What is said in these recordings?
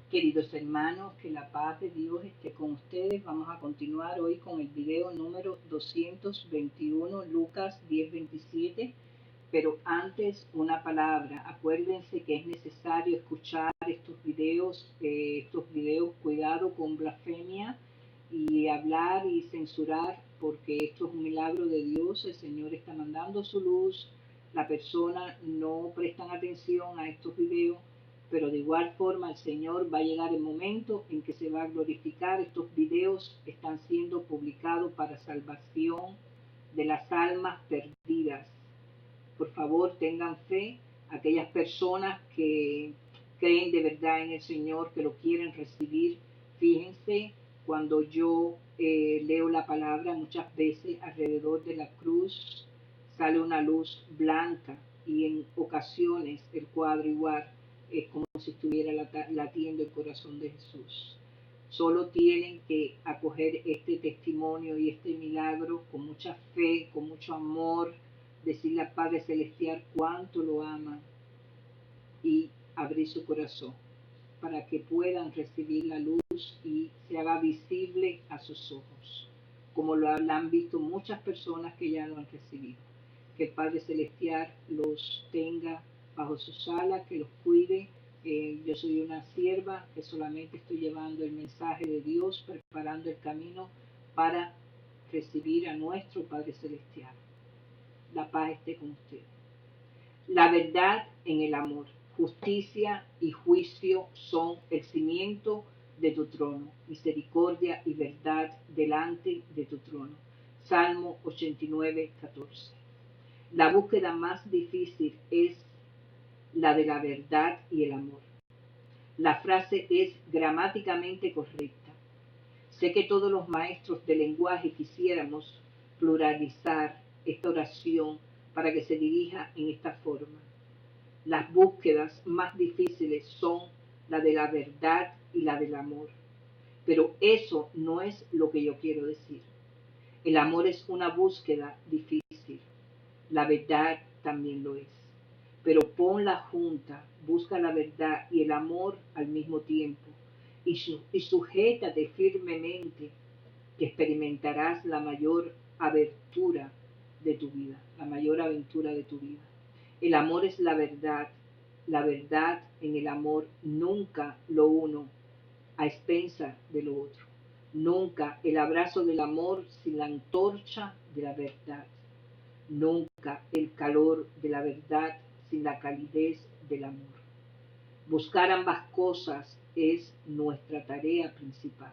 Queridos hermanos, que la paz de Dios esté con ustedes. Vamos a continuar hoy con el video número 221, Lucas 10:27. Pero antes, una palabra. Acuérdense que es necesario escuchar estos videos, cuidado con blasfemia y hablar y censurar, porque esto es un milagro de Dios. El Señor está mandando su luz. La persona no prestan atención a estos videos, pero de igual forma el Señor va a llegar el momento en que se va a glorificar. Estos videos están siendo publicados para salvación de las almas perdidas. Por favor, tengan fe. Aquellas personas que creen de verdad en el Señor, que lo quieren recibir, fíjense, cuando yo leo la palabra, muchas veces alrededor de la cruz sale una luz blanca, y en ocasiones el cuadro igual es como si estuviera latiendo el corazón de Jesús. Solo tienen que acoger este testimonio y este milagro con mucha fe, con mucho amor, decirle al Padre Celestial cuánto lo aman y abrir su corazón para que puedan recibir la luz y se haga visible a sus ojos, como lo han visto muchas personas que ya lo han recibido. Que el Padre Celestial los tenga bajo sus alas, que los cuide. Yo soy una sierva que solamente estoy llevando el mensaje de Dios, preparando el camino para recibir a nuestro Padre Celestial. La paz esté con ustedes. La verdad en el amor, justicia y juicio son el cimiento de tu trono, misericordia y verdad delante de tu trono. Salmo 89:14. La búsqueda más difícil es la de la verdad y el amor. La frase es gramáticamente correcta. Sé que todos los maestros de lenguaje quisiéramos pluralizar esta oración para que se dirija en esta forma. Las búsquedas más difíciles son la de la verdad y la del amor. Pero eso no es lo que yo quiero decir. El amor es una búsqueda difícil. La verdad también lo es. Pero ponla junta, busca la verdad y el amor al mismo tiempo, y sujétate firmemente, que experimentarás la mayor aventura de tu vida, la mayor aventura de tu vida. El amor es la verdad en el amor, nunca lo uno a expensas de lo otro. Nunca el abrazo del amor sin la antorcha de la verdad. Nunca el calor de la verdad sin la calidez del amor. Buscar ambas cosas es nuestra tarea principal.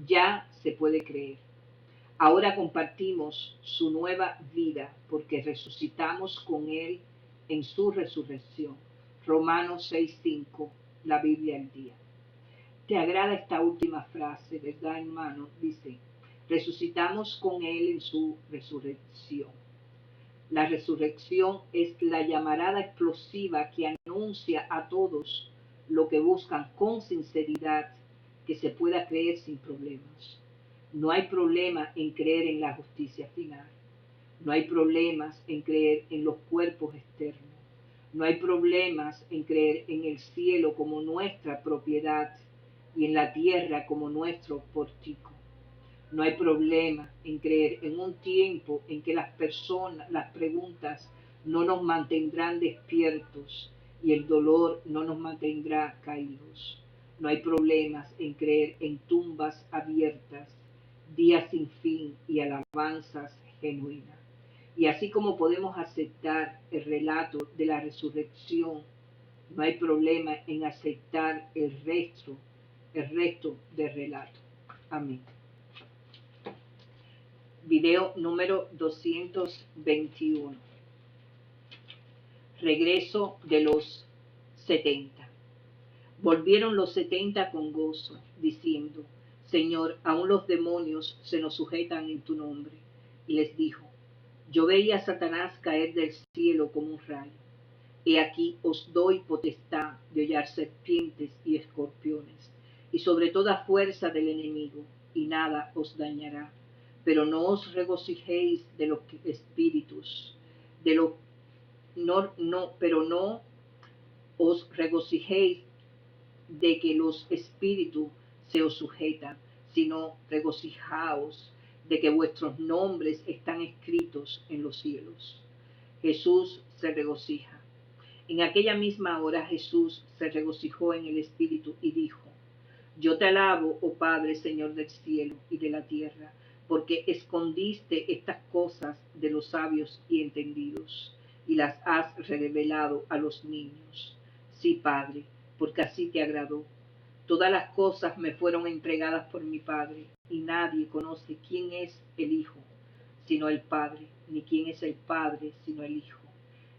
Ya se puede creer. Ahora compartimos su nueva vida porque resucitamos con Él en su resurrección. Romanos 6:5, la Biblia al día. ¿Te agrada esta última frase, verdad, hermano? Dice, resucitamos con Él en su resurrección. La resurrección es la llamarada explosiva que anuncia a todos lo que buscan con sinceridad que se pueda creer sin problemas. No hay problema en creer en la justicia final. No hay problemas en creer en los cuerpos externos. No hay problemas en creer en el cielo como nuestra propiedad y en la tierra como nuestro pórtico. No hay problema en creer en un tiempo en que las preguntas no nos mantendrán despiertos y el dolor no nos mantendrá caídos. No hay problemas en creer en tumbas abiertas, días sin fin y alabanzas genuinas. Y así como podemos aceptar el relato de la resurrección, no hay problema en aceptar el resto del relato. Amén. Video número 221. Regreso de los 70. Volvieron los 70 con gozo, diciendo, Señor, aún los demonios se nos sujetan en tu nombre. Y les dijo, yo veía a Satanás caer del cielo como un rayo. He aquí os doy potestad de hollar serpientes y escorpiones, y sobre toda fuerza del enemigo, y nada os dañará. Pero no os regocijéis de los espíritus, pero no os regocijéis de que los espíritus se os sujetan, sino regocijaos de que vuestros nombres están escritos en los cielos. Jesús se regocija. En aquella misma hora Jesús se regocijó en el Espíritu y dijo: Yo te alabo, oh Padre, Señor del cielo y de la tierra, porque escondiste estas cosas de los sabios y entendidos, y las has revelado a los niños. Sí, Padre, porque así te agradó. Todas las cosas me fueron entregadas por mi Padre, y nadie conoce quién es el Hijo, sino el Padre, ni quién es el Padre, sino el Hijo,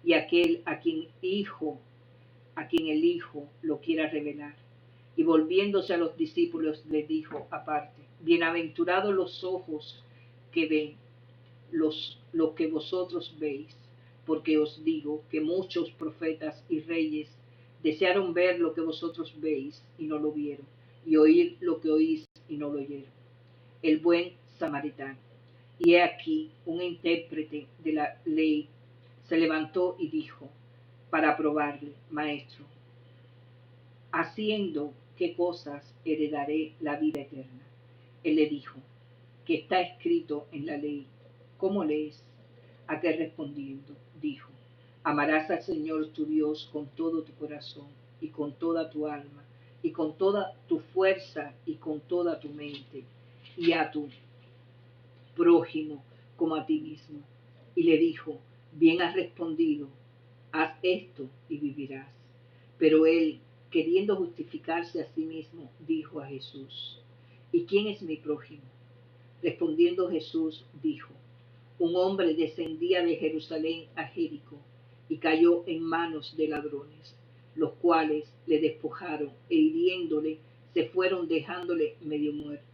y aquel a quien el Hijo lo quiera revelar. Y volviéndose a los discípulos les dijo aparte: Bienaventurados los ojos que ven lo que vosotros veis, porque os digo que muchos profetas y reyes desearon ver lo que vosotros veis y no lo vieron, y oír lo que oís y no lo oyeron. El buen samaritano. Y he aquí, un intérprete de la ley se levantó y dijo, para probarle: Maestro, haciendo qué cosas heredaré la vida eterna. Él le dijo: que está escrito en la ley. ¿Cómo lees? Aquel respondiendo dijo: amarás al Señor tu Dios con todo tu corazón y con toda tu alma y con toda tu fuerza y con toda tu mente, y a tu prójimo como a ti mismo. Y le dijo: bien has respondido, haz esto y vivirás. Pero él, queriendo justificarse a sí mismo, dijo a Jesús: ¿y quién es mi prójimo? Respondiendo Jesús dijo: un hombre descendía de Jerusalén a Jericó y cayó en manos de ladrones, los cuales le despojaron e hiriéndole se fueron dejándole medio muerto.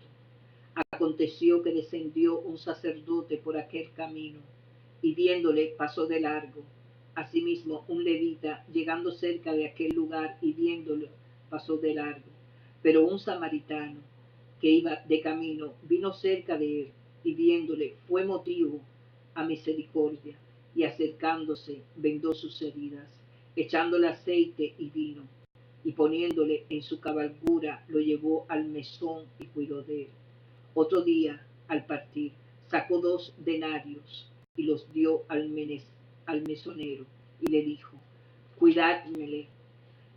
Aconteció que descendió un sacerdote por aquel camino y viéndole pasó de largo. Asimismo un levita, llegando cerca de aquel lugar y viéndolo, pasó de largo. Pero un samaritano que iba de camino vino cerca de él y viéndole fue motivo a misericordia, y acercándose vendó sus heridas, echándole aceite y vino, y poniéndole en su cabalgura lo llevó al mesón y cuidó de él. Otro día, al partir, sacó 2 denarios y los dio al mesonero y le dijo: cuidádmele,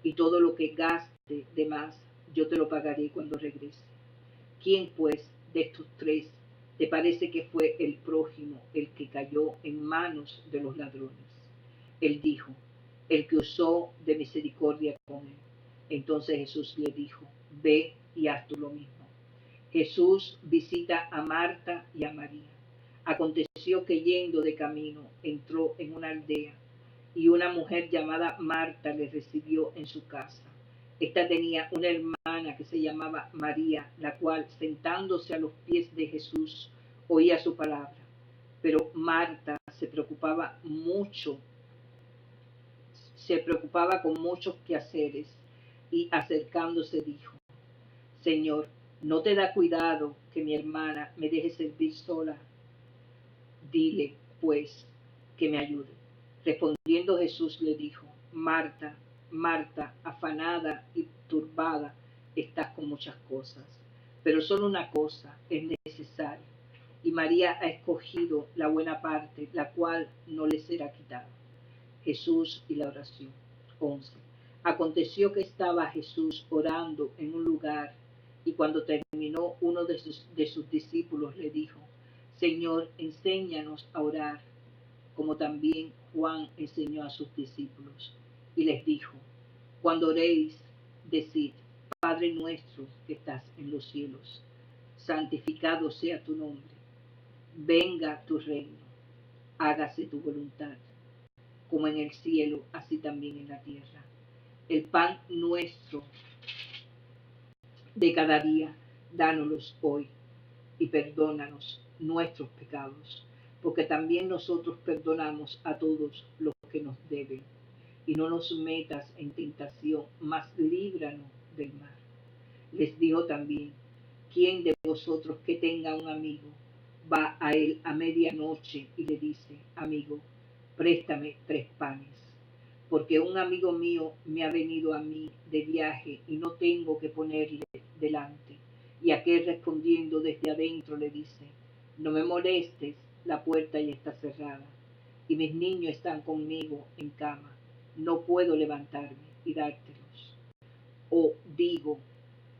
y todo lo que gaste de más yo te lo pagaré cuando regrese. ¿Quién pues de estos 3 te parece que fue el prójimo el que cayó en manos de los ladrones? Él dijo: el que usó de misericordia con él. Entonces Jesús le dijo: ve y haz tú lo mismo. Jesús visita a Marta y a María. Aconteció que yendo de camino entró en una aldea y una mujer llamada Marta le recibió en su casa. Esta tenía una hermana que se llamaba María, la cual, sentándose a los pies de Jesús, oía su palabra. Pero Marta se preocupaba con muchos quehaceres, y acercándose dijo: Señor, ¿no te da cuidado que mi hermana me deje servir sola? Dile, pues, que me ayude. Respondiendo Jesús le dijo: Marta, Marta, afanada y turbada estás con muchas cosas, pero solo una cosa es necesaria, y María ha escogido la buena parte, la cual no le será quitada. Jesús y la oración. 11. Aconteció que estaba Jesús orando en un lugar, y cuando terminó, uno de sus discípulos le dijo: Señor, enséñanos a orar, como también Juan enseñó a sus discípulos. Y les dijo: cuando oréis, decid: Padre nuestro que estás en los cielos, santificado sea tu nombre. Venga tu reino. Hágase tu voluntad, como en el cielo, así también en la tierra. El pan nuestro de cada día, dánoslos hoy, y perdónanos nuestros pecados, porque también nosotros perdonamos a todos los que nos deben. Y no nos metas en tentación, mas líbranos del mal. Les dijo también: ¿quién de vosotros que tenga un amigo va a él a medianoche y le dice: amigo, préstame 3 panes, porque un amigo mío me ha venido a mí de viaje y no tengo que ponerle delante. Y aquel respondiendo desde adentro le dice, no me molestes, la puerta ya está cerrada y mis niños están conmigo en cama. No puedo levantarme y dártelos. O digo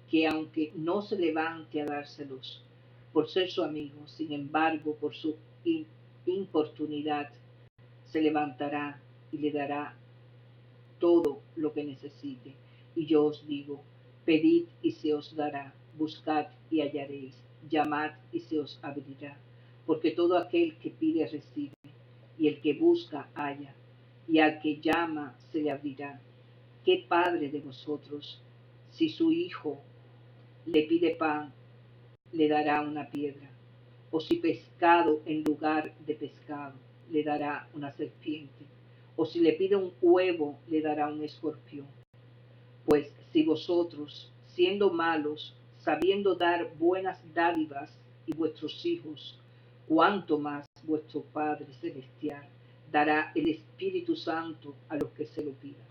que aunque no se levante a dárselos por ser su amigo, sin embargo, por su importunidad, se levantará y le dará todo lo que necesite. Y yo os digo, pedid y se os dará, buscad y hallaréis, llamad y se os abrirá, porque todo aquel que pide recibe, y el que busca halla, y al que llama se le abrirá. ¿Qué padre de vosotros, si su hijo le pide pan, le dará una piedra? O si pescado en lugar de pescado, le dará una serpiente? O si le pide un huevo, le dará un escorpión. Pues si vosotros, siendo malos, sabiendo dar buenas dádivas a vuestros hijos, cuánto más vuestro Padre Celestial dará el Espíritu Santo a los que se lo pidan.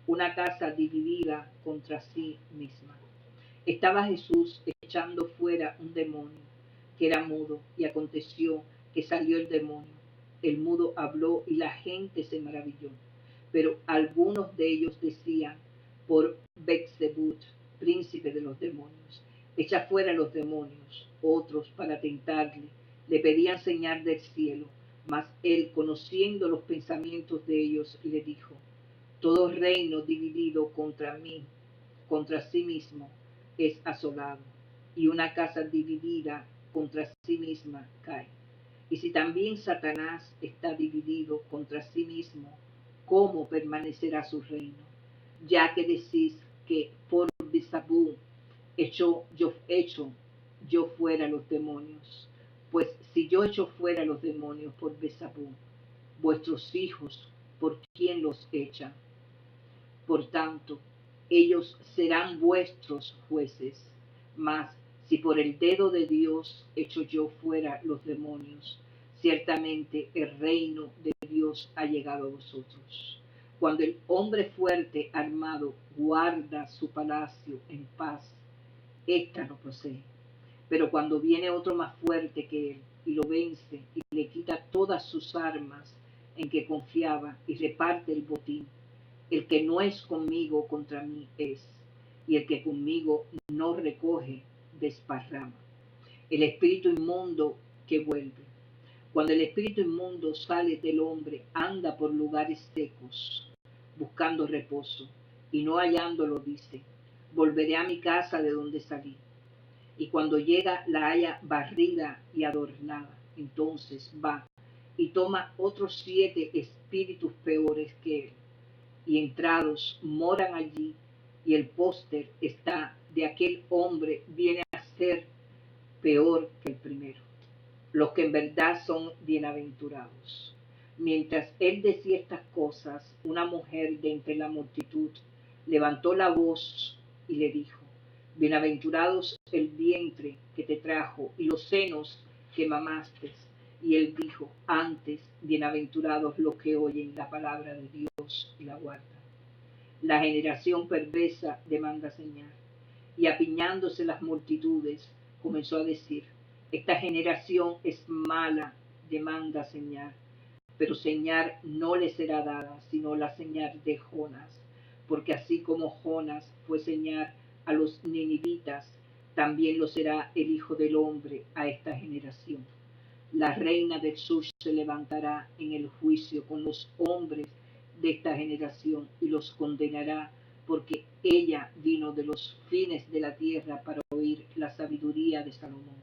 Una casa dividida contra sí misma. Estaba Jesús echando fuera un demonio que era mudo, y aconteció que salió el demonio. El mudo habló y la gente se maravilló. Pero algunos de ellos decían, por Beelzebub, príncipe de los demonios, echa fuera los demonios. Otros, para tentarle, le pedían señal del cielo, mas él, conociendo los pensamientos de ellos, le dijo, todo reino dividido contra sí mismo, es asolado, y una casa dividida contra sí misma cae. Y si también Satanás está dividido contra sí mismo, ¿cómo permanecerá su reino? Ya que decís que por Beelzebub echo yo fuera los demonios. Pues si yo echo fuera los demonios por Beelzebub, vuestros hijos, ¿por quién los echan? Por tanto, ellos serán vuestros jueces. Mas si por el dedo de Dios echo yo fuera los demonios, ciertamente el reino de Dios ha llegado a vosotros. Cuando el hombre fuerte armado guarda su palacio en paz, ésta lo posee. Pero cuando viene otro más fuerte que él y lo vence y le quita todas sus armas en que confiaba y reparte el botín, el que no es conmigo contra mí es, y el que conmigo no recoge, desparrama. El espíritu inmundo que vuelve. Cuando el espíritu inmundo sale del hombre, anda por lugares secos, buscando reposo, y no hallándolo dice, volveré a mi casa de donde salí. Y cuando llega la halla barrida y adornada, entonces va y toma otros 7 espíritus peores que él, y entrados moran allí, y el póster está de aquel hombre viene a ser peor que el primero. Los que en verdad son bienaventurados. Mientras él decía estas cosas, una mujer de entre la multitud levantó la voz y le dijo, bienaventurados el vientre que te trajo y los senos que mamaste. Y él dijo, antes, bienaventurados los que oyen la palabra de Dios y la guardan. La generación perversa demanda señal. Y apiñándose las multitudes, comenzó a decir, esta generación es mala, demanda señal, pero señal no le será dada, sino la señal de Jonás, porque así como Jonás fue señal a los ninivitas, también lo será el Hijo del Hombre a esta generación. La reina del sur se levantará en el juicio con los hombres de esta generación y los condenará, porque ella vino de los fines de la tierra para oír la sabiduría de Salomón.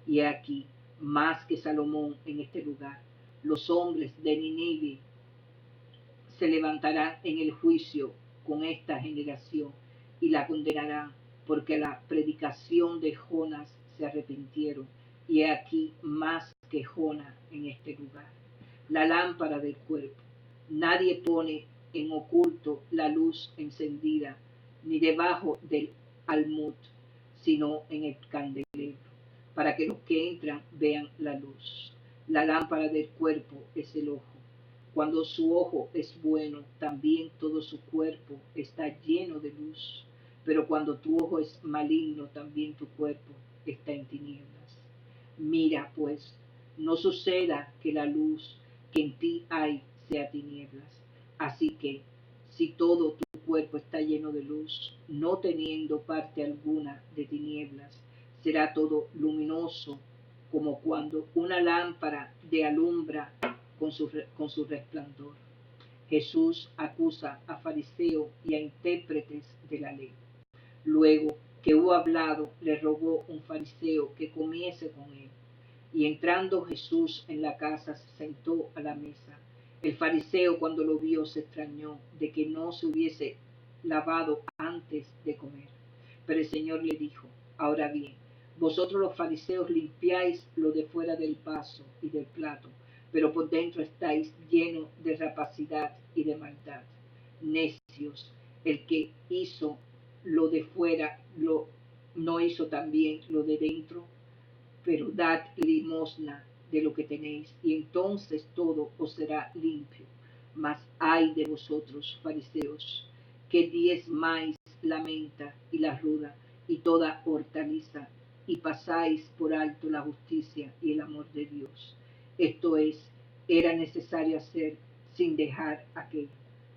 Y aquí, más que Salomón en este lugar, los hombres de Nínive se levantarán en el juicio con esta generación y la condenarán, porque a la predicación de Jonás se arrepintieron, y he aquí más que Jonás en este lugar. La lámpara del cuerpo. Nadie pone en oculto la luz encendida, ni debajo del almud, sino en el candelero, para que los que entran vean la luz. La lámpara del cuerpo es el ojo. Cuando su ojo es bueno, también todo su cuerpo está lleno de luz. Pero cuando tu ojo es maligno, también tu cuerpo está en tinieblas. Mira, pues, no suceda que la luz que en ti hay sea tinieblas. Así que, si todo tu cuerpo está lleno de luz, no teniendo parte alguna de tinieblas, será todo luminoso, como cuando una lámpara de alumbra con su resplandor. Jesús acusa a fariseos y a intérpretes de la ley. Luego que hubo hablado, le rogó un fariseo que comiese con él. Y entrando Jesús en la casa, se sentó a la mesa. El fariseo, cuando lo vio, se extrañó de que no se hubiese lavado antes de comer. Pero el Señor le dijo: ahora bien, vosotros los fariseos limpiáis lo de fuera del vaso y del plato, pero por dentro estáis llenos de rapacidad y de maldad. Necios, el que hizo lo de fuera, no hizo también lo de dentro. Pero dad limosna de lo que tenéis, y entonces todo os será limpio. Mas ay de vosotros, fariseos, que diezmáis la menta y la ruda y toda hortaliza, y pasáis por alto la justicia y el amor de Dios. Esto es, era necesario hacer sin dejar aquello.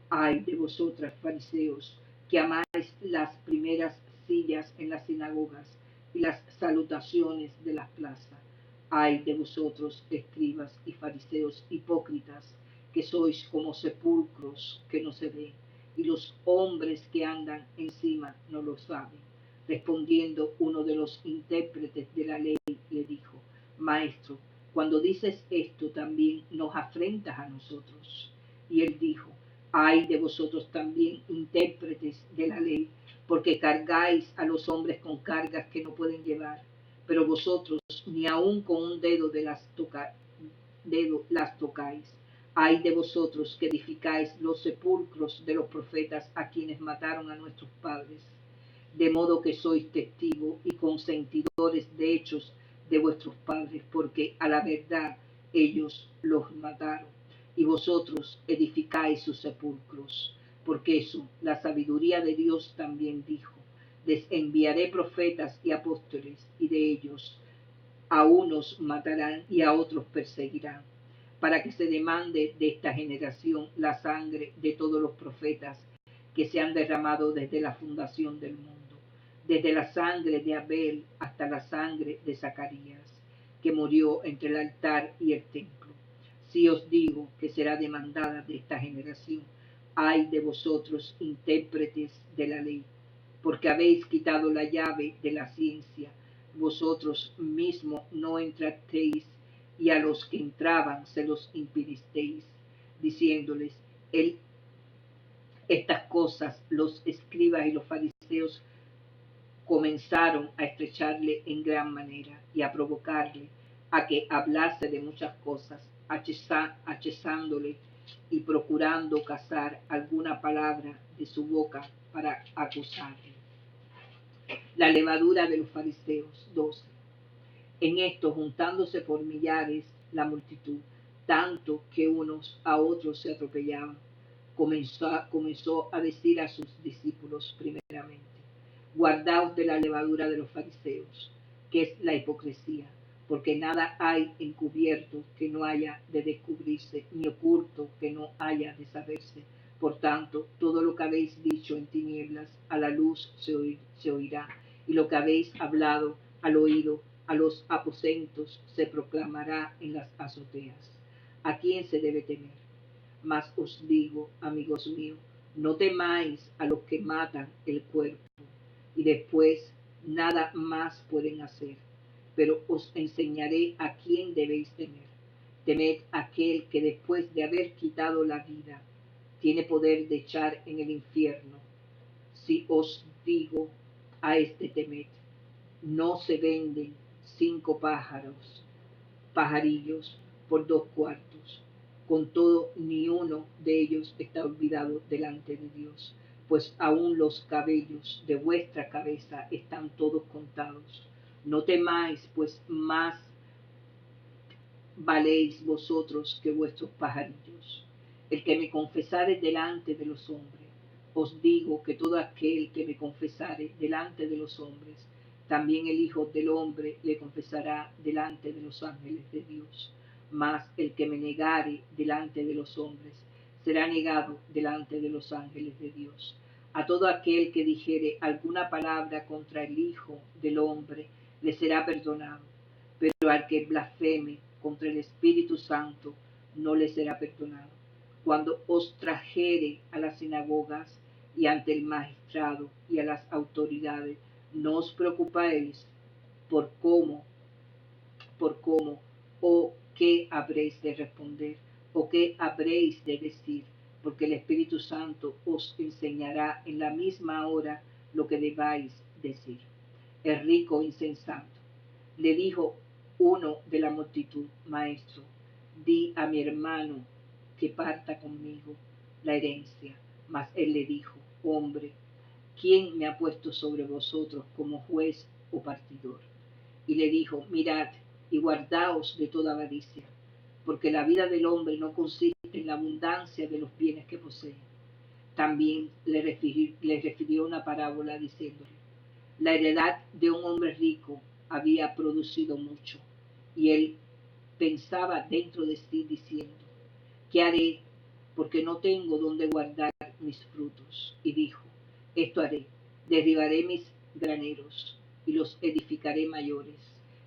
Ay de vosotras, fariseos, que amáis las primeras sillas en las sinagogas y las salutaciones de las plazas. Ay de vosotros, escribas y fariseos hipócritas, que sois como sepulcros que no se ven, y los hombres que andan encima no lo saben. Respondiendo uno de los intérpretes de la ley, le dijo: Maestro, cuando dices esto también nos afrentas a nosotros. Y él dijo: ay de vosotros también, intérpretes de la ley, porque cargáis a los hombres con cargas que no pueden llevar, pero vosotros ni aun con un dedo las tocáis. Ay de vosotros que edificáis los sepulcros de los profetas a quienes mataron a nuestros padres, de modo que sois testigos y consentidores de hechos de vuestros padres, porque a la verdad ellos los mataron, y vosotros edificáis sus sepulcros. Porque eso, la sabiduría de Dios también dijo: les enviaré profetas y apóstoles, y de ellos a unos matarán y a otros perseguirán, para que se demande de esta generación la sangre de todos los profetas que se han derramado desde la fundación del mundo, desde la sangre de Abel hasta la sangre de Zacarías, que murió entre el altar y el templo. Si os digo que será demandada de esta generación, ay de vosotros, intérpretes de la ley, porque habéis quitado la llave de la ciencia. Vosotros mismos no entrasteis, y a los que entraban se los impedisteis, diciéndoles: él, estas cosas los escribas y los fariseos comenzaron a estrecharle en gran manera y a provocarle a que hablase de muchas cosas, achezándole y procurando cazar alguna palabra de su boca para acusarle. La levadura de los fariseos. 12. En esto, juntándose por millares la multitud, tanto que unos a otros se atropellaban, comenzó a decir a sus discípulos primeramente: guardaos de la levadura de los fariseos, que es la hipocresía, porque nada hay encubierto que no haya de descubrirse, ni oculto que no haya de saberse. Por tanto, todo lo que habéis dicho en tinieblas, a la luz se oirá, y lo que habéis hablado al oído, a los aposentos, se proclamará en las azoteas. ¿A quién se debe temer? Mas os digo, amigos míos, no temáis a los que matan el cuerpo, y después nada más pueden hacer, pero os enseñaré a quién debéis temer. Temed aquel que después de haber quitado la vida, tiene poder de echar en el infierno. Si os digo a este temed, no se venden 5 pajarillos por 2 cuartos. Con todo, ni uno de ellos está olvidado delante de Dios, pues aún los cabellos de vuestra cabeza están todos contados. No temáis, pues más valéis vosotros que vuestros pajarillos. el que me confesare delante de los hombres. Os digo que todo aquel que me confesare delante de los hombres, también el Hijo del Hombre le confesará delante de los ángeles de Dios. Mas el que me negare delante de los hombres, será negado delante de los ángeles de Dios. A todo aquel que dijere alguna palabra contra el Hijo del Hombre, le será perdonado. Pero al que blasfeme contra el Espíritu Santo, no le será perdonado. Cuando os trajere a las sinagogas y ante el magistrado y a las autoridades, no os preocupéis por cómo o qué habréis de responder o qué habréis de decir, porque el Espíritu Santo os enseñará en la misma hora lo que debáis decir. El rico insensato le dijo uno de la multitud: Maestro, di a mi hermano que parta conmigo la herencia. Mas él le dijo: Hombre, ¿quién me ha puesto sobre vosotros como juez o partidor? Y le dijo: Mirad y guardaos de toda avaricia, porque la vida del hombre no consiste en la abundancia de los bienes que posee. También le refirió una parábola diciéndole: La heredad de un hombre rico había producido mucho, y él pensaba dentro de sí diciendo: ¿Qué haré? Porque no tengo donde guardar mis frutos. Y dijo: Esto haré: derribaré mis graneros y los edificaré mayores,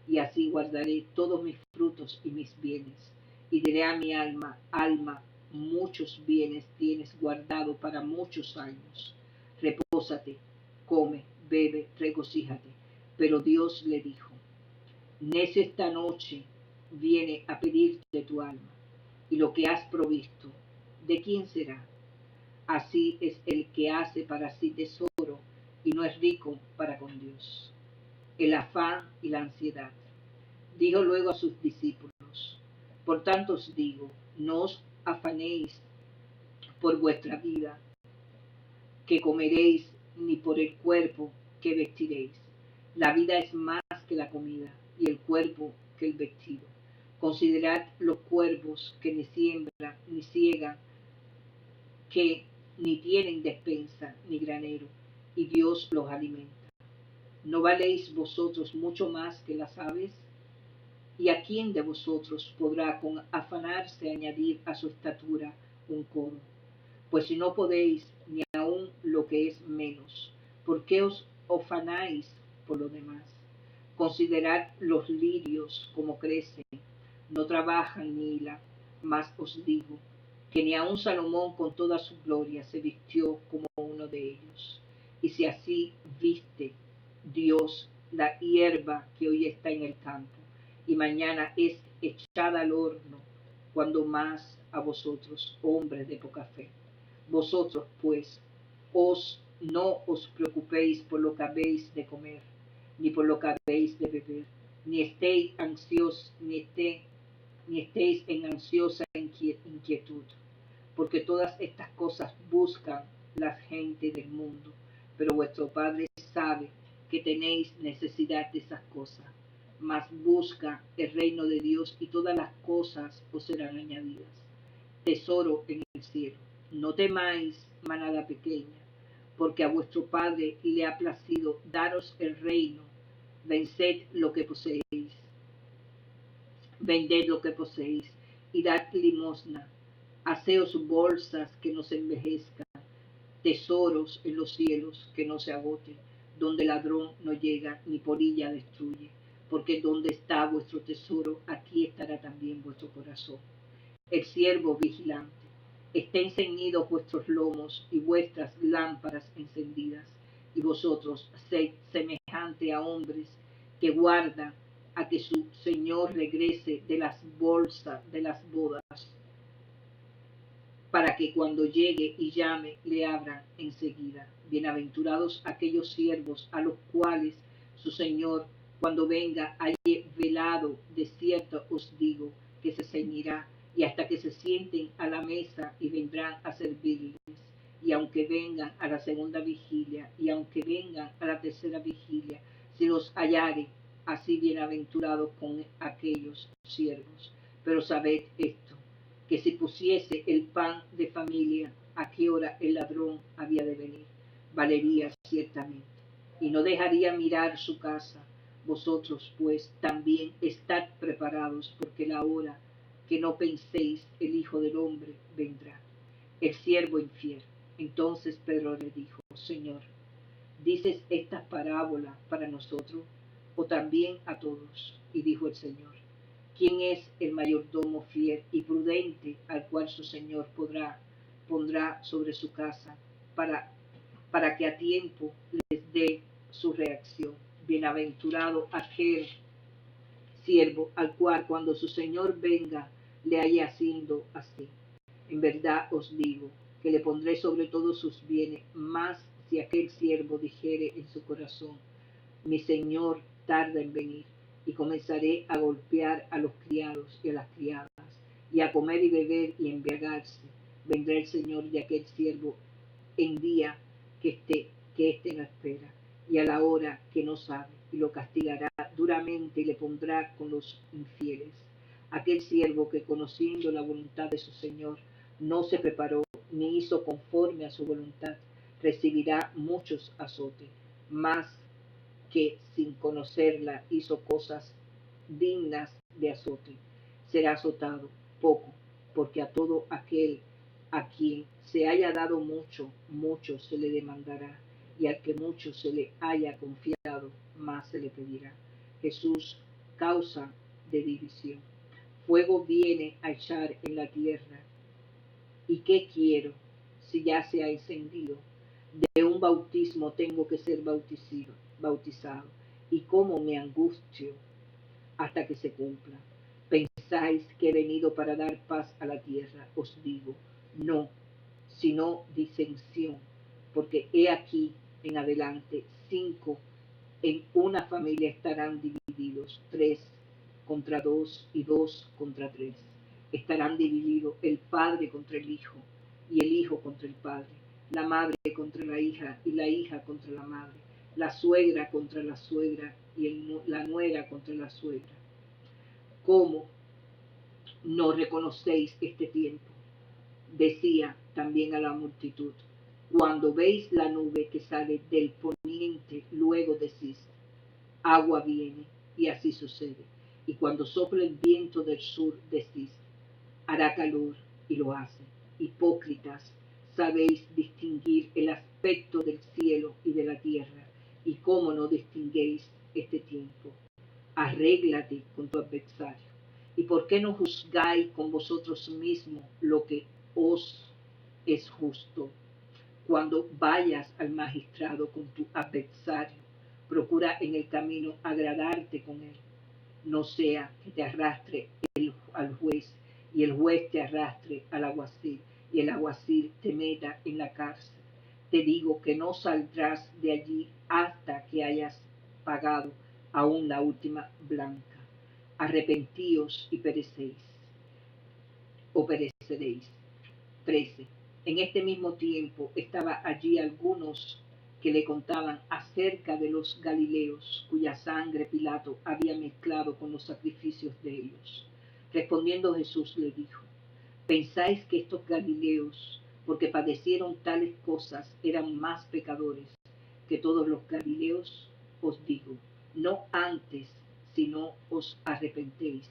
y así guardaré todos mis frutos y mis bienes. Y diré a mi alma: Alma, muchos bienes tienes guardado para muchos años. Repósate, come, bebe, regocíjate. Pero Dios le dijo: Necio, esta noche viene a pedirte tu alma, y lo que has provisto, ¿de quién será? Así es el que hace para sí tesoro y no es rico para con Dios. El afán y la ansiedad. Dijo luego a sus discípulos: Por tanto os digo, no os afanéis por vuestra vida, que comeréis, ni por el cuerpo, que vestiréis. La vida es más que la comida, y el cuerpo que el vestido. Considerad los cuervos, que ni siembran ni ciegan, que ni tienen despensa ni granero, y Dios los alimenta. ¿No valéis vosotros mucho más que las aves? ¿Y a quién de vosotros podrá con afanarse añadir a su estatura un codo? Pues si no podéis ni aun lo que es menos, ¿por qué os afanáis por lo demás? Considerad los lirios como crecen, no trabajan ni hilan, mas os digo que ni aun Salomón con toda su gloria se vistió como uno de ellos. Y si así viste Dios la hierba que hoy está en el campo y mañana es echada al horno, cuando más a vosotros, hombres de poca fe. Vosotros, pues, no os preocupéis por lo que habéis de comer, ni por lo que habéis de beber, ni estéis ansiosos, ni estéis en ansiosa inquietud, porque todas estas cosas buscan la gente del mundo, pero vuestro Padre sabe que tenéis necesidad de esas cosas. Mas busca el reino de Dios y todas las cosas os serán añadidas. Tesoro en el cielo. No temáis, manada pequeña, porque a vuestro Padre le ha placido daros el reino. Venced lo que poseéis, vended lo que poseéis y dad limosna. Haceos bolsas que no se envejezcan, tesoros en los cielos que no se agoten, donde ladrón no llega ni polilla destruye, porque donde está vuestro tesoro, aquí estará también vuestro corazón. El siervo vigilante. Estén ceñidos vuestros lomos y vuestras lámparas encendidas, y vosotros sed semejante a hombres que guardan a que su Señor regrese de las bolsas de las bodas, para que cuando llegue y llame le abran enseguida. Bienaventurados aquellos siervos a los cuales su Señor, cuando venga, haya velado. De cierto os digo que se ceñirá y hasta que se sienten a la mesa y vendrán a servirles. Y aunque vengan a la segunda vigilia y aunque vengan a la tercera vigilia, si los hallare, así bienaventurados con aquellos siervos. Pero sabed esto, que si pusiese el pan de familia a qué hora el ladrón había de venir, valería ciertamente, y no dejaría mirar su casa. Vosotros pues también estad preparados, porque la hora que no penséis el Hijo del Hombre vendrá. El siervo infiel. Entonces Pedro le dijo, Señor, ¿dices estas parábolas para nosotros o también a todos? Y dijo el Señor, ¿quién es el mayordomo fiel y prudente al cual su Señor pondrá sobre su casa para que a tiempo les dé su reacción? Bienaventurado aquel siervo al cual cuando su Señor venga le haya haciendo así. En verdad os digo que le pondré sobre todos sus bienes, mas si aquel siervo dijere en su corazón, mi Señor tarda en venir, y comenzaré a golpear a los criados y a las criadas, y a comer y beber y embriagarse, vendrá el Señor de aquel siervo en día que éste no espera, y a la hora que no sabe, y lo castigará duramente y le pondrá con los infieles. Aquel siervo que conociendo la voluntad de su Señor no se preparó ni hizo conforme a su voluntad, recibirá muchos azotes, más que sin conocerla hizo cosas dignas de azote, será azotado poco, porque a todo aquel a quien se haya dado mucho, mucho se le demandará, y al que mucho se le haya confiado, más se le pedirá. Jesús, causa de división. Fuego viene a echar en la tierra. ¿Y qué quiero si ya se ha encendido? De un bautismo tengo que ser bautizado. ¿Y cómo me angustio hasta que se cumpla? ¿Pensáis que he venido para dar paz a la tierra? Os digo, no, sino disensión, porque he aquí en adelante 5 en una familia estarán divididos, 3 contra 2 y 2 contra 3. Estarán divididos el padre contra el hijo y el hijo contra el padre, la madre contra la hija y la hija contra la madre, la suegra contra la suegra y la nuera contra la suegra. ¿Cómo no reconocéis este tiempo? Decía también a la multitud, cuando veis la nube que sale del poniente, luego decís, agua viene, y así sucede. Y cuando sopla el viento del sur, decís, hará calor, y lo hace. Hipócritas, sabéis distinguir el aspecto del cielo y de la tierra, y cómo no distinguéis este tiempo. Arréglate con tu adversario. ¿Y por qué no juzgáis con vosotros mismos lo que os es justo? Cuando vayas al magistrado con tu adversario, procura en el camino agradarte con él. No sea que te arrastre al juez y el juez te arrastre al alguacil y el alguacil te meta en la cárcel. Te digo que no saldrás de allí hasta que hayas pagado aún la última blanca. Arrepentíos y pereceréis. 13. En este mismo tiempo estaba allí algunos que le contaban acerca de los galileos, cuya sangre Pilato había mezclado con los sacrificios de ellos. Respondiendo Jesús le dijo, ¿pensáis que estos galileos, porque padecieron tales cosas, eran más pecadores que todos los galileos? Os digo, no antes, si no os arrepentéis,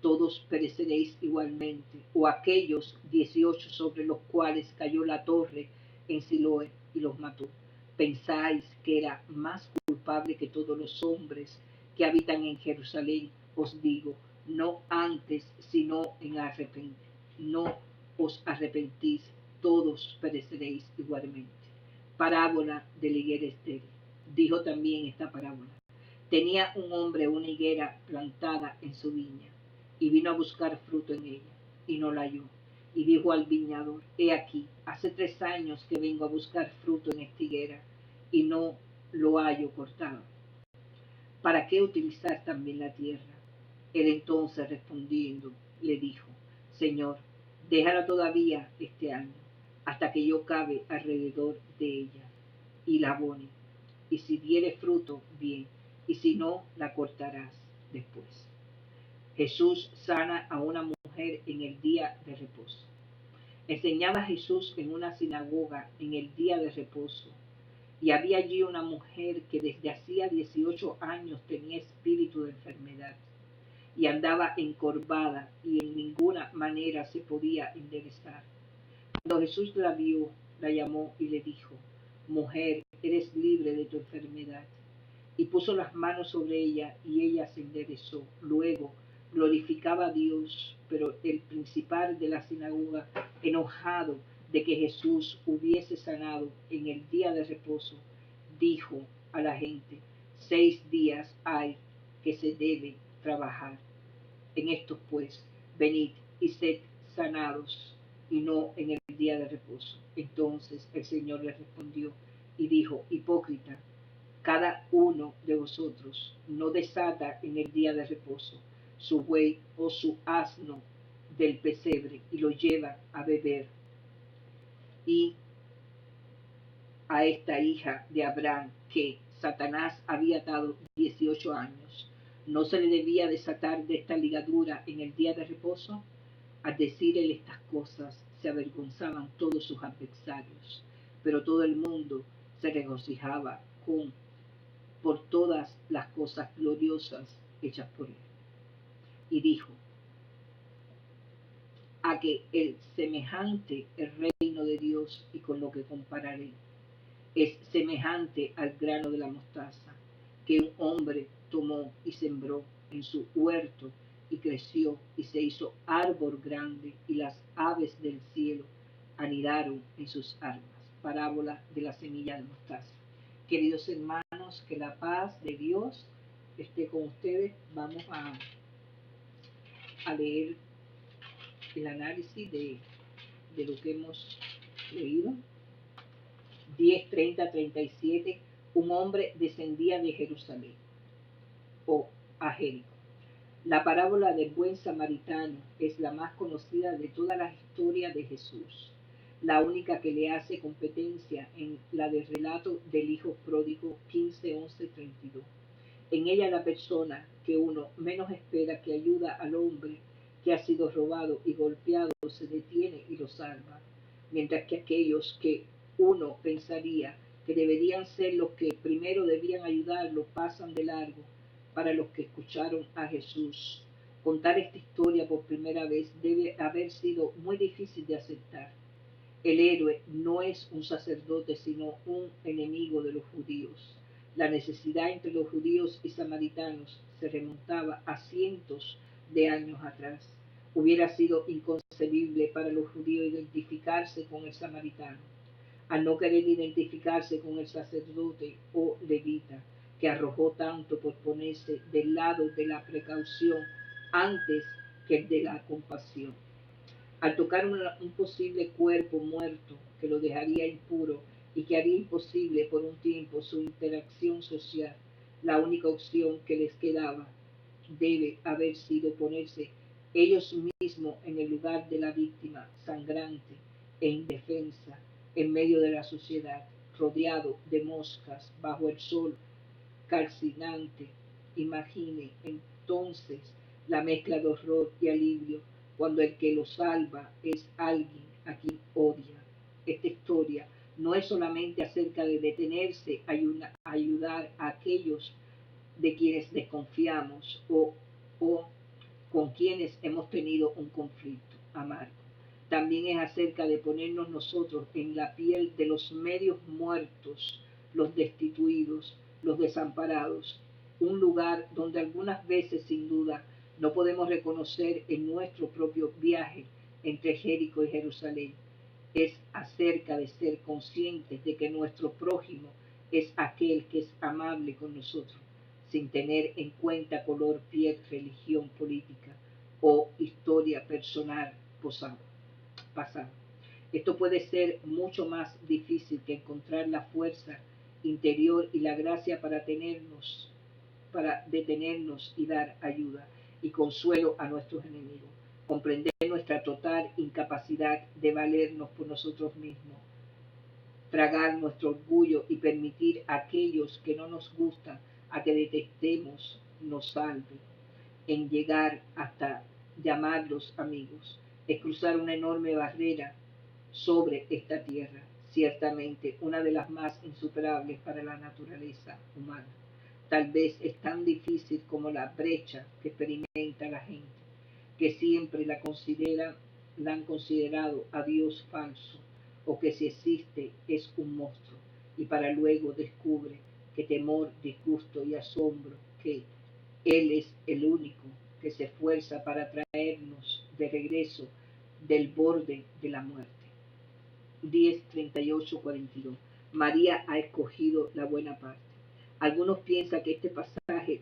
todos pereceréis igualmente, o aquellos 18 sobre los cuales cayó la torre en Siloé y los mató. ¿Pensáis que era más culpable que todos los hombres que habitan en Jerusalén? Os digo, no antes, sino no os arrepentís, todos pereceréis igualmente. Parábola de la higuera estéril. Dijo también esta parábola. Tenía un hombre una higuera plantada en su viña, y vino a buscar fruto en ella, y no la halló. Y dijo al viñador, he aquí, hace 3 años que vengo a buscar fruto en esta higuera, y no lo hallo cortado. ¿Para qué utilizar también la tierra? Él entonces respondiendo, le dijo, Señor, déjala todavía este año, hasta que yo cabe alrededor de ella, y la abone. Y si diere fruto, bien, y si no, la cortarás después. Jesús sana a una mujer mujer en el día de reposo. Enseñaba Jesús en una sinagoga en el día de reposo, y había allí una mujer que desde hacía 18 años tenía espíritu de enfermedad, y andaba encorvada y en ninguna manera se podía enderezar. Cuando Jesús la vio, la llamó y le dijo: Mujer, eres libre de tu enfermedad. Y puso las manos sobre ella y ella se enderezó. Luego glorificaba a Dios, pero el principal de la sinagoga, enojado de que Jesús hubiese sanado en el día de reposo, dijo a la gente: 6 días hay que se debe trabajar. En estos pues, venid y sed sanados, y no en el día de reposo. Entonces el Señor le respondió y dijo: Hipócrita, cada uno de vosotros no desata en el día de reposo su buey o su asno del pesebre y lo lleva a beber. Y a esta hija de Abraham, que Satanás había atado 18 años, ¿no se le debía desatar de esta ligadura en el día de reposo? Al decirle estas cosas, se avergonzaban todos sus adversarios, pero todo el mundo se regocijaba por todas las cosas gloriosas hechas por él. Y dijo: a que el semejante el reino de Dios, y con lo que compararé, es semejante al grano de la mostaza, que un hombre tomó y sembró en su huerto, y creció y se hizo árbol grande, y las aves del cielo anidaron en sus armas. Parábola de la semilla de mostaza. Queridos hermanos, que la paz de Dios esté con ustedes. Vamos a leer el análisis de lo que hemos leído. 10:30-37. Un hombre descendía de Jerusalén o a Jericó. La parábola del buen samaritano es la más conocida de toda la historia de Jesús, la única que le hace competencia en la del relato del hijo pródigo 15:11-32. En ella la persona que uno menos espera, que ayuda al hombre que ha sido robado y golpeado, se detiene y lo salva, mientras que aquellos que uno pensaría que deberían ser los que primero debían ayudarlo pasan de largo. Para los que escucharon a Jesús contar esta historia por primera vez, debe haber sido muy difícil de aceptar. El héroe no es un sacerdote, sino un enemigo de los judíos. La necesidad entre los judíos y samaritanos se remontaba a cientos de años atrás. Hubiera sido inconcebible para los judíos identificarse con el samaritano, al no querer identificarse con el sacerdote o levita, que arrojó tanto por ponerse del lado de la precaución antes que el de la compasión. Al tocar un posible cuerpo muerto que lo dejaría impuro y que haría imposible por un tiempo su interacción social, la única opción que les quedaba debe haber sido ponerse ellos mismos en el lugar de la víctima, sangrante e indefensa, en medio de la sociedad, rodeado de moscas, bajo el sol calcinante. Imagine entonces la mezcla de horror y alivio cuando el que lo salva es alguien a quien odia. Esta historia no es solamente acerca de detenerse a ayudar a aquellos de quienes desconfiamos o con quienes hemos tenido un conflicto amargo. También es acerca de ponernos nosotros en la piel de los medios muertos, los destituidos, los desamparados, un lugar donde algunas veces sin duda no podemos reconocer en nuestro propio viaje entre Jericó y Jerusalén. Es acerca de ser conscientes de que nuestro prójimo es aquel que es amable con nosotros, sin tener en cuenta color, piel, religión, política o historia personal pasada. Esto puede ser mucho más difícil que encontrar la fuerza interior y la gracia para detenernos y dar ayuda y consuelo a nuestros enemigos. Comprender nuestra total incapacidad de valernos por nosotros mismos, tragar nuestro orgullo y permitir a aquellos que no nos gustan, a que detestemos, nos salve, en llegar hasta llamarlos amigos. Es cruzar una enorme barrera sobre esta tierra, ciertamente una de las más insuperables para la naturaleza humana. Tal vez es tan difícil como la brecha que experimenta la gente, que siempre la han considerado a Dios falso, o que si existe es un monstruo, y para luego descubre que temor, disgusto y asombro, que Él es el único que se esfuerza para traernos de regreso del borde de la muerte. 10:38-42. María ha escogido la buena parte. Algunos piensan que este pasaje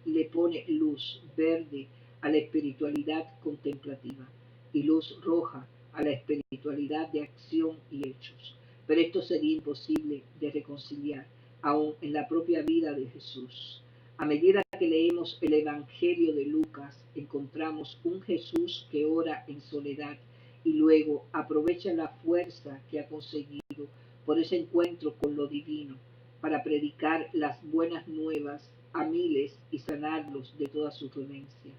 le pone luz verde a la espiritualidad contemplativa y luz roja a la espiritualidad de acción y hechos. Pero esto sería imposible de reconciliar, aún en la propia vida de Jesús. A medida que leemos el Evangelio de Lucas, encontramos un Jesús que ora en soledad y luego aprovecha la fuerza que ha conseguido por ese encuentro con lo divino para predicar las buenas nuevas a miles y sanarlos de toda su dolencia.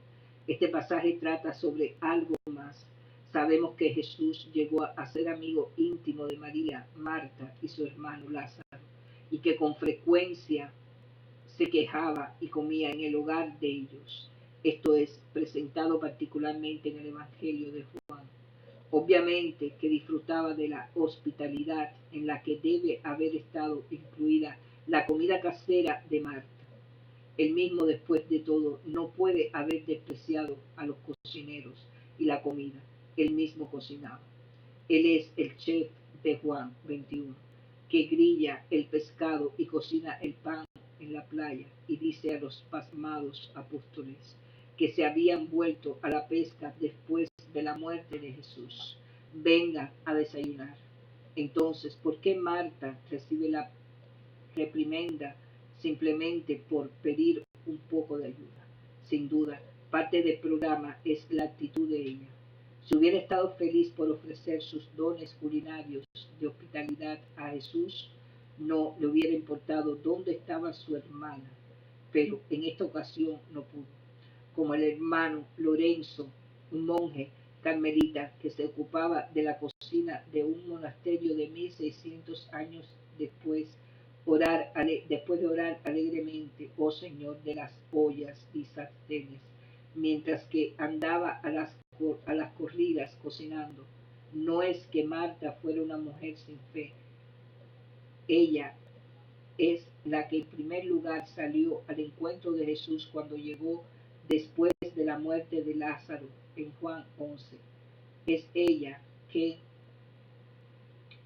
Este pasaje trata sobre algo más. Sabemos que Jesús llegó a ser amigo íntimo de María, Marta y su hermano Lázaro, y que con frecuencia se quejaba y comía en el hogar de ellos. Esto es presentado particularmente en el Evangelio de Juan. Obviamente que disfrutaba de la hospitalidad en la que debe haber estado incluida la comida casera de Marta. Él mismo, después de todo, no puede haber despreciado a los cocineros y la comida. Él mismo cocinaba. Él es el chef de Juan 21, que grilla el pescado y cocina el pan en la playa, y dice a los pasmados apóstoles que se habían vuelto a la pesca después de la muerte de Jesús: vengan a desayunar. Entonces, ¿por qué Marta recibe la reprimenda simplemente por pedir un poco de ayuda? Sin duda, parte del programa es la actitud de ella. Si hubiera estado feliz por ofrecer sus dones culinarios de hospitalidad a Jesús, no le hubiera importado dónde estaba su hermana, pero en esta ocasión no pudo. Como el hermano Lorenzo, un monje carmelita que se ocupaba de la cocina de un monasterio de 1600 años después, después de orar alegremente: oh Señor de las ollas y sartenes, mientras que andaba a las corridas cocinando. No es que Marta fuera una mujer sin fe. Ella es la que en primer lugar salió al encuentro de Jesús cuando llegó después de la muerte de Lázaro en Juan 11. Es ella que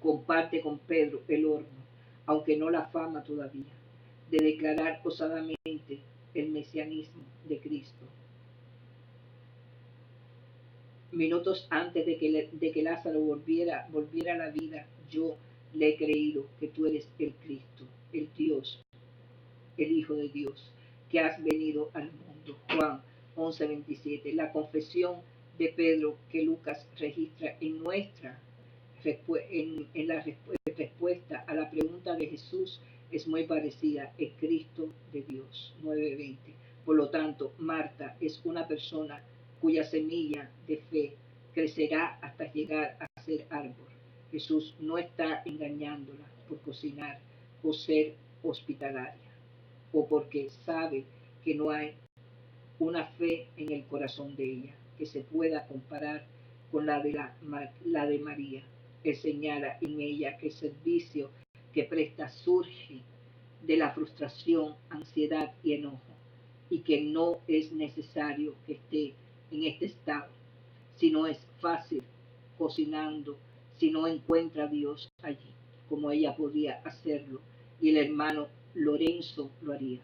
comparte con Pedro el horno, aunque no la fama todavía, de declarar osadamente el mesianismo de Cristo. Minutos antes de que Lázaro volviera a la vida: yo le he creído que tú eres el Cristo, el Dios, el Hijo de Dios, que has venido al mundo. Juan 11:27. La confesión de Pedro que Lucas registra en la respuesta a la pregunta de Jesús es muy parecida: el Cristo de Dios. 9:20. Por lo tanto, Marta es una persona cuya semilla de fe crecerá hasta llegar a ser árbol. Jesús no está engañándola por cocinar o ser hospitalaria, o porque sabe que no hay una fe en el corazón de ella que se pueda comparar con la de María. Él señala en ella que el servicio que presta surge de la frustración, ansiedad y enojo, y que no es necesario que esté en este estado, si no es fácil cocinando, si no encuentra a Dios allí, como ella podía hacerlo, y el hermano Lorenzo lo haría.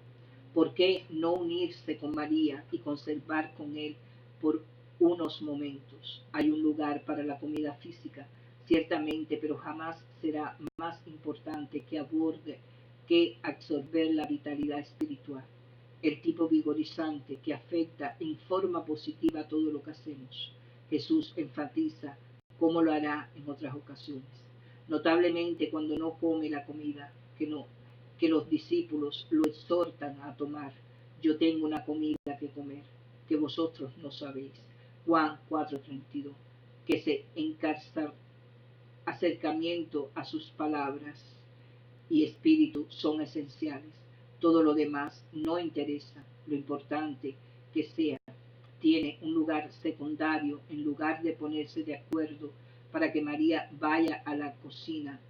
¿Por qué no unirse con María y conservar con él por unos momentos? Hay un lugar para la comida física, ciertamente, pero jamás será más importante que absorber la vitalidad espiritual, el tipo vigorizante que afecta en forma positiva todo lo que hacemos. Jesús enfatiza cómo lo hará en otras ocasiones, notablemente cuando no come la comida que los discípulos lo exhortan a tomar: yo tengo una comida que comer que vosotros no sabéis. Juan 4:32, que ese acercamiento a sus palabras y espíritu son esenciales. Todo lo demás no interesa. Lo importante que sea tiene un lugar secundario en lugar de ponerse de acuerdo para que María vaya a la cocina.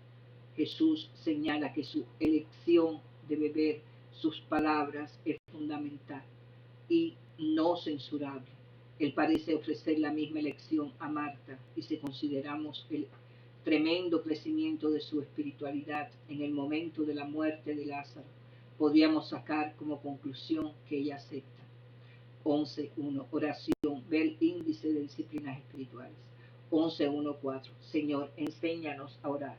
Jesús señala que su elección de beber sus palabras es fundamental y no censurable. Él parece ofrecer la misma elección a Marta, y si consideramos el tremendo crecimiento de su espiritualidad en el momento de la muerte de Lázaro, podríamos sacar como conclusión que ella acepta. 11.1. Oración. Ve el índice de disciplinas espirituales. 11.1.4. Señor, enséñanos a orar.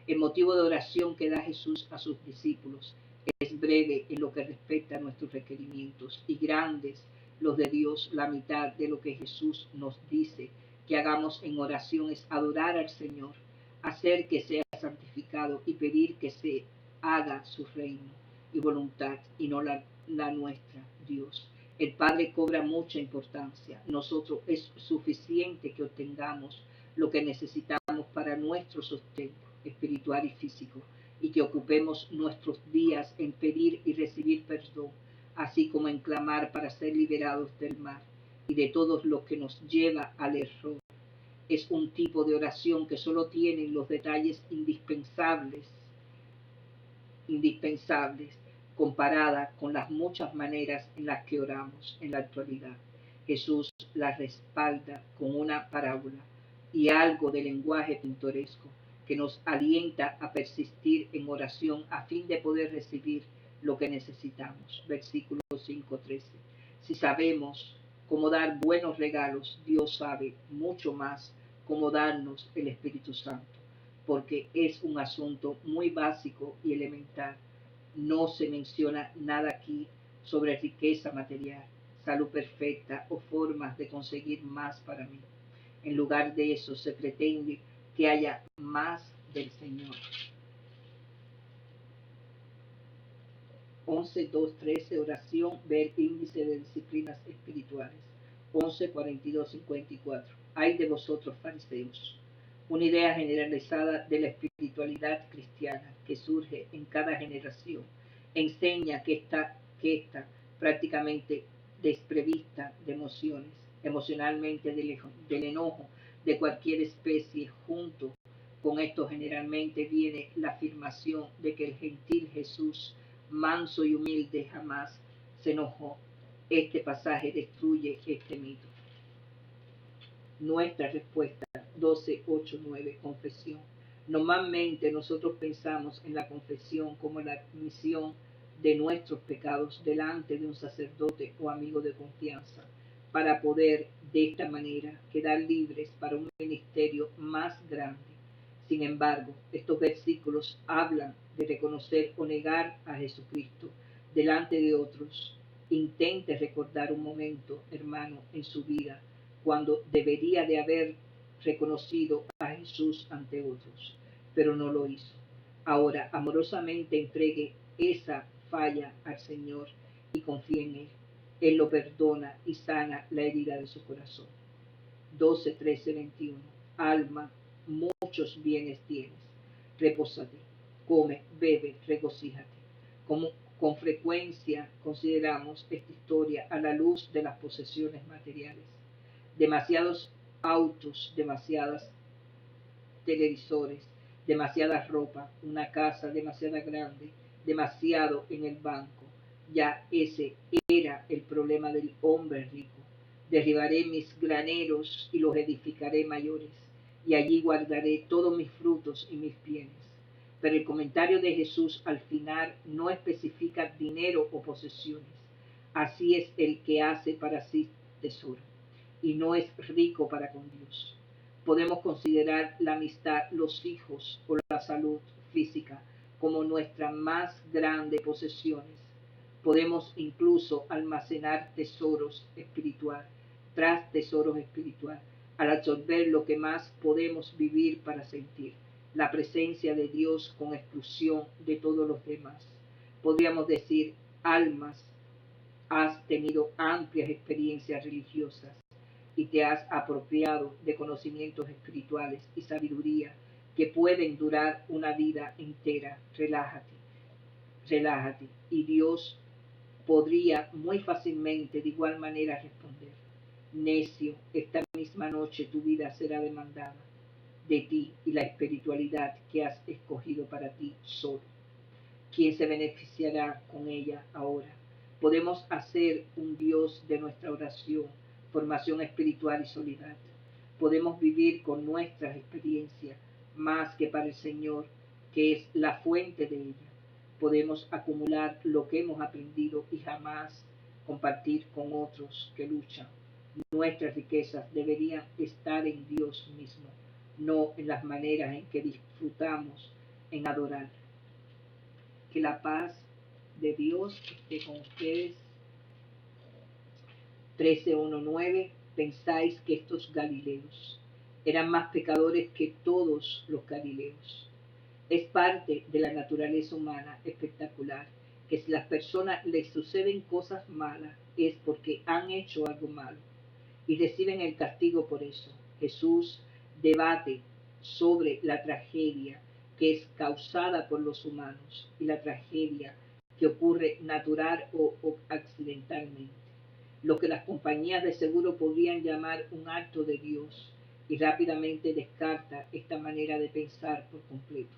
El motivo de oración que da Jesús a sus discípulos es breve en lo que respecta a nuestros requerimientos y grandes los de Dios. La mitad de lo que Jesús nos dice que hagamos en oración es adorar al Señor, hacer que sea santificado y pedir que se haga su reino y voluntad y no la nuestra, Dios. El Padre cobra mucha importancia. Nosotros es suficiente que obtengamos lo que necesitamos para nuestro sostén espiritual y físico, y que ocupemos nuestros días en pedir y recibir perdón, así como en clamar para ser liberados del mal y de todo lo que nos lleva al error. Es un tipo de oración que solo tiene los detalles indispensables comparada con las muchas maneras en las que oramos en la actualidad. Jesús la respalda con una parábola y algo de lenguaje pintoresco que nos alienta a persistir en oración a fin de poder recibir lo que necesitamos. Versículo 5:13. Si sabemos cómo dar buenos regalos, Dios sabe mucho más cómo darnos el Espíritu Santo, porque es un asunto muy básico y elemental. No se menciona nada aquí sobre riqueza material, salud perfecta o formas de conseguir más para mí. En lugar de eso se pretende que haya más del Señor. 11.2.13. Oración, ver índice de disciplinas espirituales. 11.42.54. Ay de vosotros, fariseos. Una idea generalizada de la espiritualidad cristiana que surge en cada generación enseña que está prácticamente desprevista de emociones, emocionalmente del enojo de cualquier especie. Junto con esto generalmente viene la afirmación de que el gentil Jesús, manso y humilde, jamás se enojó. Este pasaje destruye este mito. Nuestra respuesta 12.8.9. Confesión. Normalmente nosotros pensamos en la confesión como la admisión de nuestros pecados delante de un sacerdote o amigo de confianza, para poder de esta manera quedar libres para un ministerio más grande. Sin embargo, estos versículos hablan de reconocer o negar a Jesucristo delante de otros. Intente recordar un momento, hermano, en su vida cuando debería de haber reconocido a Jesús ante otros, pero no lo hizo. Ahora amorosamente entregue esa falla al Señor y confíe en Él. Él lo perdona y sana la herida de su corazón. 12.13.21. Alma, muchos bienes tienes. Repósate, come, bebe, regocíjate. Con frecuencia consideramos esta historia a la luz de las posesiones materiales. Demasiados autos, demasiadas televisores, demasiada ropa, una casa demasiado grande, demasiado en el banco. Ya ese era el problema del hombre rico. Derribaré mis graneros y los edificaré mayores, y allí guardaré todos mis frutos y mis bienes. Pero el comentario de Jesús al final no especifica dinero o posesiones. Así es el que hace para sí tesoro y no es rico para con Dios. Podemos considerar la amistad, los hijos o la salud física como nuestras más grandes posesiones. Podemos incluso almacenar tesoros espirituales tras tesoros espirituales, al absorber lo que más podemos vivir para sentir, la presencia de Dios con exclusión de todos los demás. Podríamos decir, almas, has tenido amplias experiencias religiosas, y te has apropiado de conocimientos espirituales y sabiduría que pueden durar una vida entera. Relájate, relájate. Y Dios podría muy fácilmente de igual manera responder: necio, esta misma noche tu vida será demandada de ti y la espiritualidad que has escogido para ti solo. ¿Quién se beneficiará con ella ahora? Podemos hacer un Dios de nuestra oración, formación espiritual y solidaridad. Podemos vivir con nuestras experiencias más que para el Señor, que es la fuente de ella. Podemos acumular lo que hemos aprendido y jamás compartir con otros que luchan. Nuestras riquezas deberían estar en Dios mismo, no en las maneras en que disfrutamos en adorar. Que la paz de Dios esté con ustedes. 13:19. Pensáis que estos Galileos eran más pecadores que todos los Galileos. Es parte de la naturaleza humana espectacular que si las personas les suceden cosas malas es porque han hecho algo malo y reciben el castigo por eso. Jesús debate sobre la tragedia que es causada por los humanos y la tragedia que ocurre natural o accidentalmente, lo que las compañías de seguro podrían llamar un acto de Dios, y rápidamente descarta esta manera de pensar por completo.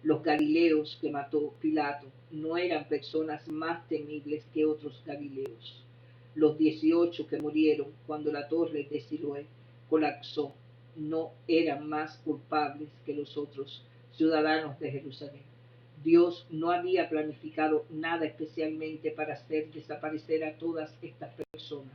Los Galileos que mató Pilato no eran personas más temibles que otros Galileos. Los 18 que murieron cuando la torre de Siloé colapsó no eran más culpables que los otros ciudadanos de Jerusalén. Dios no había planificado nada especialmente para hacer desaparecer a todas estas personas.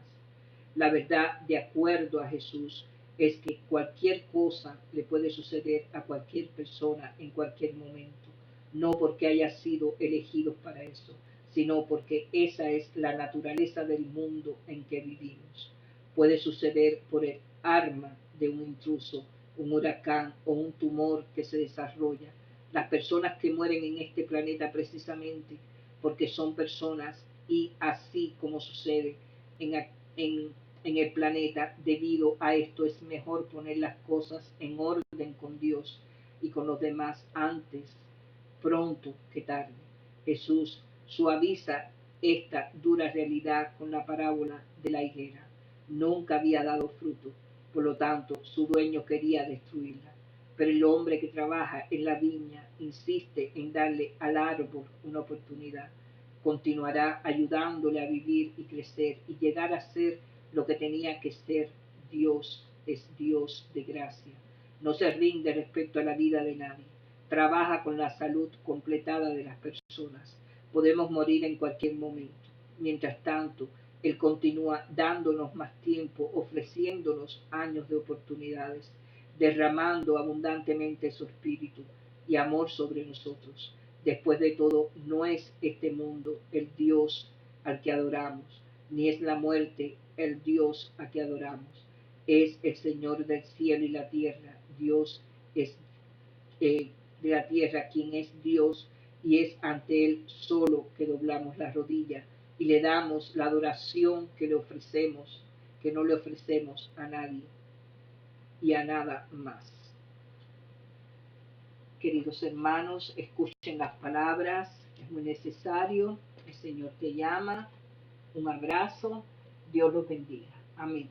La verdad, de acuerdo a Jesús, es que cualquier cosa le puede suceder a cualquier persona en cualquier momento, no porque haya sido elegidos para eso, sino porque esa es la naturaleza del mundo en que vivimos. Puede suceder por el arma de un intruso, un huracán o un tumor que se desarrolla. Las personas que mueren en este planeta precisamente porque son personas, y así como sucede en el planeta, debido a esto es mejor poner las cosas en orden con Dios y con los demás antes, pronto que tarde. Jesús suaviza esta dura realidad con la parábola de la higuera. Nunca había dado fruto, por lo tanto su dueño quería destruirla. Pero el hombre que trabaja en la viña insiste en darle al árbol una oportunidad. Continuará ayudándole a vivir y crecer y llegar a ser lo que tenía que ser. Dios es Dios de gracia. No se rinde respecto a la vida de nadie. Trabaja con la salud completada de las personas. Podemos morir en cualquier momento. Mientras tanto, Él continúa dándonos más tiempo, ofreciéndonos años de oportunidades, derramando abundantemente su espíritu y amor sobre nosotros. Después de todo, no es este mundo el Dios al que adoramos, ni es la muerte el Dios a que adoramos. Es el Señor del cielo y la tierra. Dios es de la tierra, quien es Dios, y es ante Él solo que doblamos la rodilla y le damos la adoración que le ofrecemos, que no le ofrecemos a nadie y a nada más. Queridos hermanos, escuchen las palabras, es muy necesario, el Señor te llama. Un abrazo, Dios los bendiga. Amén.